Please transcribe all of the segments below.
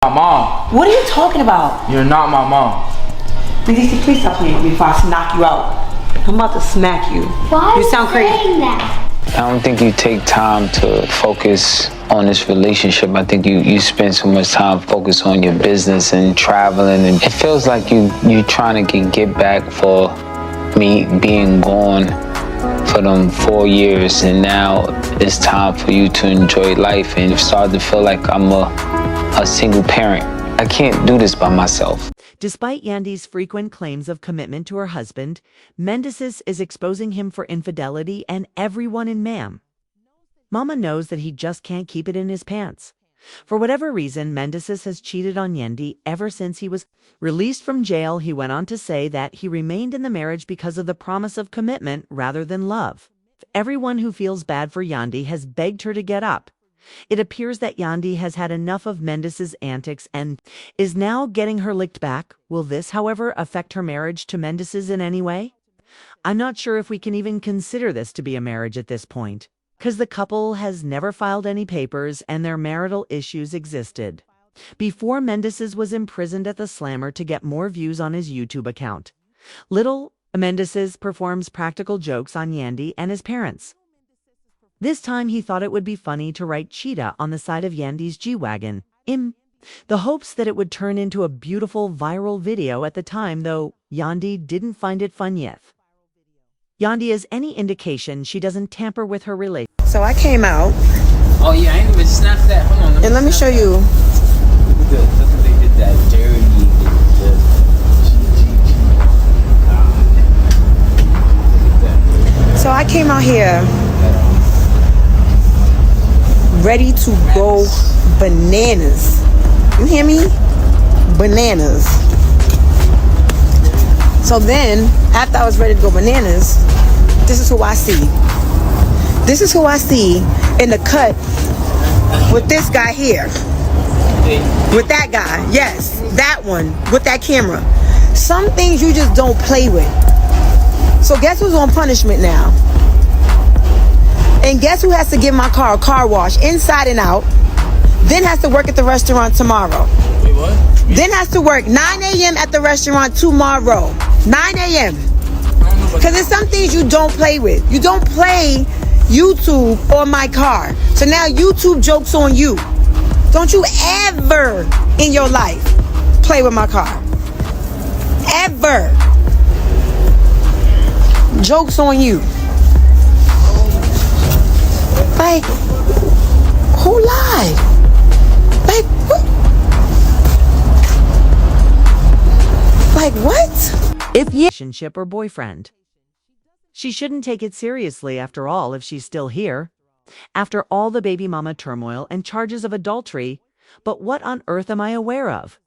My mom. What are you talking about? You're not my mom. Mendeecees, please stop playing with me before I knock you out. I'm about to smack you. Why you sound crazy. That? I don't think you take time to focus on this relationship. I think you spend so much time focused on your business and traveling, and it feels like you trying to get back for me being gone for them 4 years, and now it's time for you to enjoy life, and you start to feel like I'm a single parent. I can't do this by myself. Despite Yandy's frequent claims of commitment to her husband, Mendecess is exposing him for infidelity, and everyone in Mama knows that he just can't keep it in his pants. For whatever reason, Mendecess has cheated on Yandy ever since he was released from jail. He went on to say that he remained in the marriage because of the promise of commitment rather than love. Everyone who feels bad for Yandy has begged her to get up. It appears that Yandy has had enough of Mendecess's antics and is now getting her licked back. Will this, however, affect her marriage to Mendeecees in any way? I'm not sure if we can even consider this to be a marriage at this point, because the couple has never filed any papers and their marital issues existed before Mendeecees was imprisoned at the Slammer to get more views on his YouTube account. Little Mendeecees performs practical jokes on Yandy and his parents. This time he thought it would be funny to write cheetah on the side of Yandy's G-Wagon, in the hopes that it would turn into a beautiful viral video. At the time, though, Yandy didn't find it fun yet. Yandy is any indication, she doesn't tamper with her relationship. So I came out. Oh yeah, I ain't even snapped that. Hold on. And let me show you. Look at they did that dirty. So I came out here ready to go bananas. You hear me? Bananas. So then, after I was ready to go bananas, this is who I see. This is who I see in the cut with this guy here. With that guy. Yes, that one with that camera. Some things you just don't play with. So guess who's on punishment now? And guess who has to give my car a car wash inside and out? Then has to work at the restaurant tomorrow. Wait, what? Then has to work 9 a.m. at the restaurant tomorrow. 9 a.m. Because there's some things you don't play with. You don't play YouTube or my car. So now YouTube jokes on you. Don't you ever in your life play with my car. Ever. Jokes on you. Like, who lied? Like, what? Like, what? If relationship or boyfriend. She shouldn't take it seriously after all if she's still here. After all the baby mama turmoil and charges of adultery, but what on earth am I aware of?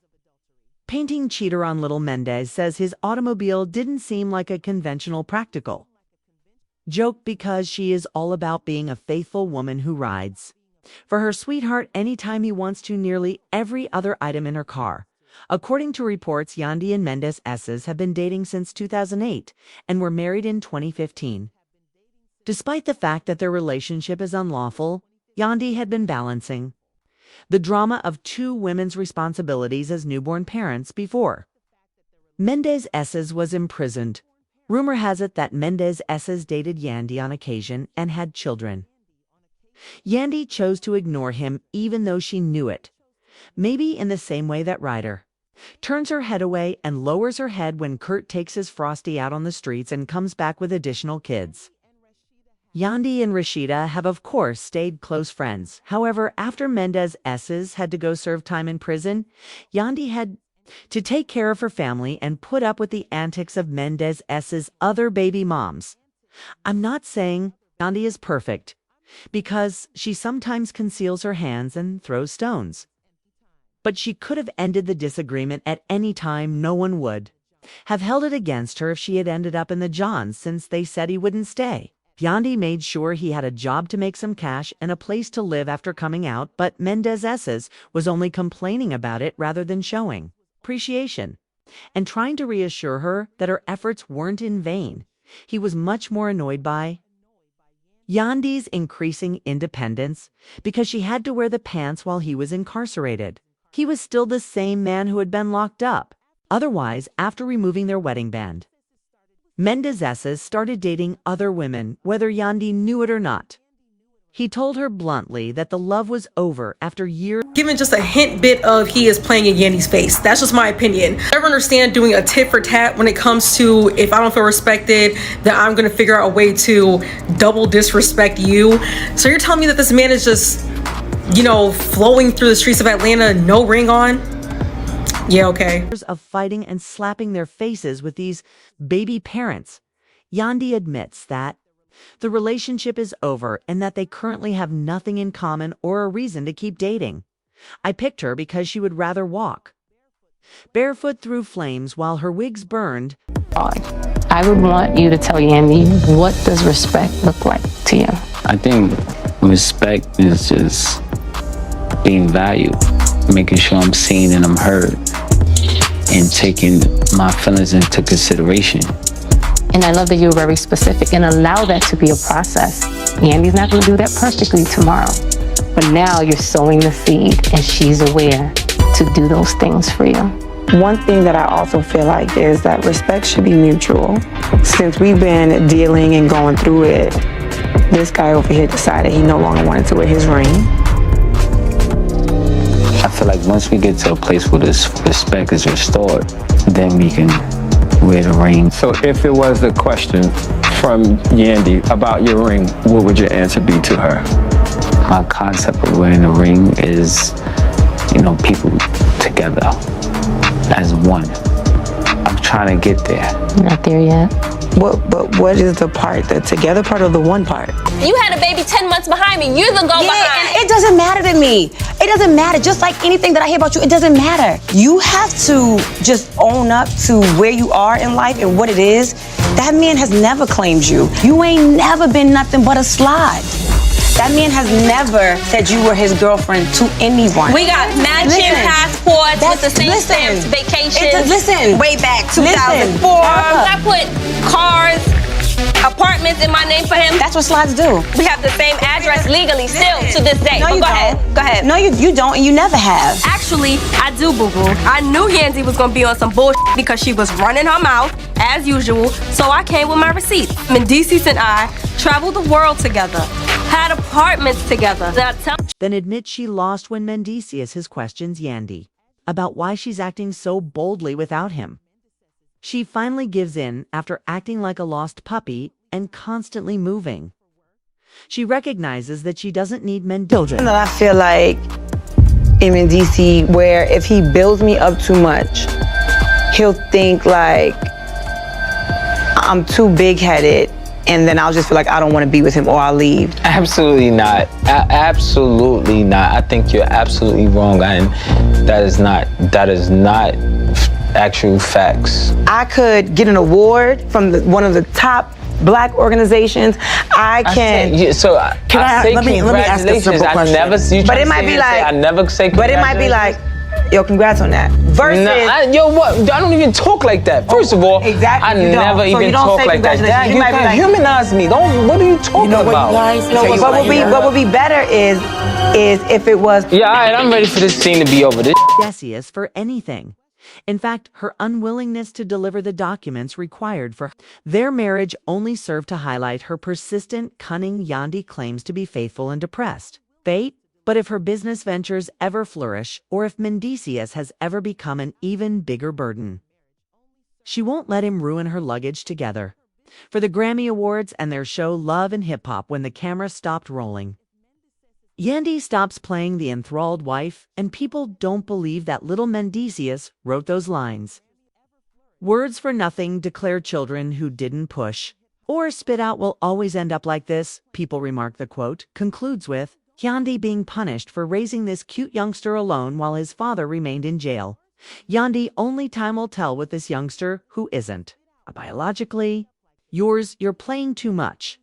Painting cheater on little Mendeecees says his automobile didn't seem like a conventional practical joke because she is all about being a faithful woman who rides for her sweetheart anytime he wants to. Nearly every other item in her car. According to reports, Yandy and Mendeecees have been dating since 2008 and were married in 2015. Despite the fact that their relationship is unlawful, Yandy had been balancing the drama of two women's responsibilities as newborn parents before Mendeecees was imprisoned. Rumor has it that Mendeecees dated Yandy on occasion and had children. Yandy chose to ignore him even though she knew it. Maybe in the same way that Ryder turns her head away and lowers her head when Kurt takes his Frosty out on the streets and comes back with additional kids. Yandy and Rashida have of course stayed close friends. However, after Mendeecees had to go serve time in prison, Yandy had to take care of her family and put up with the antics of Mendeecees' other baby moms. I'm not saying Yandy is perfect, because she sometimes conceals her hands and throws stones. But she could have ended the disagreement at any time. No one would have held it against her if she had ended up in the Johns, since they said he wouldn't stay. Yandy made sure he had a job to make some cash and a place to live after coming out, but Mendeecees was only complaining about it rather than showing appreciation and trying to reassure her that her efforts weren't in vain. He was much more annoyed by Yandy's increasing independence because she had to wear the pants while he was incarcerated. he was still the same man who had been locked up. Otherwise, after removing their wedding band, Mendeecees started dating other women, whether Yandy knew it or not. He told her bluntly that the love was over after years. Given just a hint bit of he is playing in Yandy's face. That's just my opinion. I never understand doing a tit for tat when it comes to if I don't feel respected, then I'm gonna figure out a way to double disrespect you. So you're telling me that this man is just, you know, flowing through the streets of Atlanta, no ring on? Yeah, okay. Of fighting and slapping their faces with these baby parents. Yandy admits that the relationship is over and that they currently have nothing in common or a reason to keep dating. I picked her because she would rather walk barefoot through flames while her wigs burned. I would want you to tell Yandy, what does respect look like to you? I think respect is just being valued, making sure I'm seen and I'm heard, and taking my feelings into consideration. And I love that you're very specific and allow that to be a process. Yandy's not going to do that perfectly tomorrow. But now you're sowing the seed and she's aware to do those things for you. One thing that I also feel like is that respect should be mutual. Since we've been dealing and going through it, this guy over here decided he no longer wanted to wear his ring. I feel like once we get to a place where this respect is restored, then we can wear the ring. So if it was a question from Yandy about your ring, what would your answer be to her? My concept of wearing the ring is, you know, people together as one. I'm trying to get there. Not there yet. But what is the part, the together part or the one part? You had a baby 10 months behind me. You're the go behind. And it doesn't matter to me. It doesn't matter. Just like anything that I hear about you, it doesn't matter. You have to just own up to where you are in life and what it is. That man has never claimed you. You ain't never been nothing but a slide. That man has never said you were his girlfriend to anyone. We got matching passports with the same stamps, vacations. Listen. Way back 2004. I put cars, apartments in my name for him. That's what slides do. We have the same address legally still to this day. No, But you go don't. ahead. Go ahead. No, you don't, and you never have. Actually, I do, boo-boo. I knew Yandy was gonna be on some bullshit because she was running her mouth, as usual, so I came with my receipts. Mendeecees and I traveled the world together, had apartments together. Then admits she lost when Mendeecees questions Yandy about why she's acting so boldly without him. She finally gives in after acting like a lost puppy and constantly moving. She recognizes that she doesn't need children. That I feel like in Mendeecees, where if he builds me up too much, he'll think like I'm too big-headed, and then I'll just feel like I don't want to be with him or I'll leave. Absolutely not. Absolutely not. I think you're absolutely wrong, and that is not actual facts. I could get an award from one of the top Black organizations. I can. Let me ask a simple question. But it might be like, I never say but it might be like, yo, congrats on that. Versus, yo, what? I don't even talk like that. First of all, exactly, I never even talk like that. You might be like, humanize me. Don't. What are you talking about? What would be better is if it was. Yeah, all right, I'm ready for this scene to be over. Mendeecees for anything. In fact, her unwillingness to deliver the documents required for their marriage only served to highlight her persistent, cunning. Yandy claims to be faithful and depressed. Fate? But if her business ventures ever flourish, or if Mendeecees has ever become an even bigger burden, she won't let him ruin her luggage together. For the Grammy Awards and their show Love and Hip Hop, when the camera stopped rolling, Yandy stops playing the enthralled wife, and people don't believe that little Mendeecees wrote those lines. Words for nothing declare children who didn't push or spit out will always end up like this, people remark. The quote concludes with Yandy being punished for raising this cute youngster alone while his father remained in jail. Yandy, only time will tell with this youngster who isn't biologically yours. You're playing too much.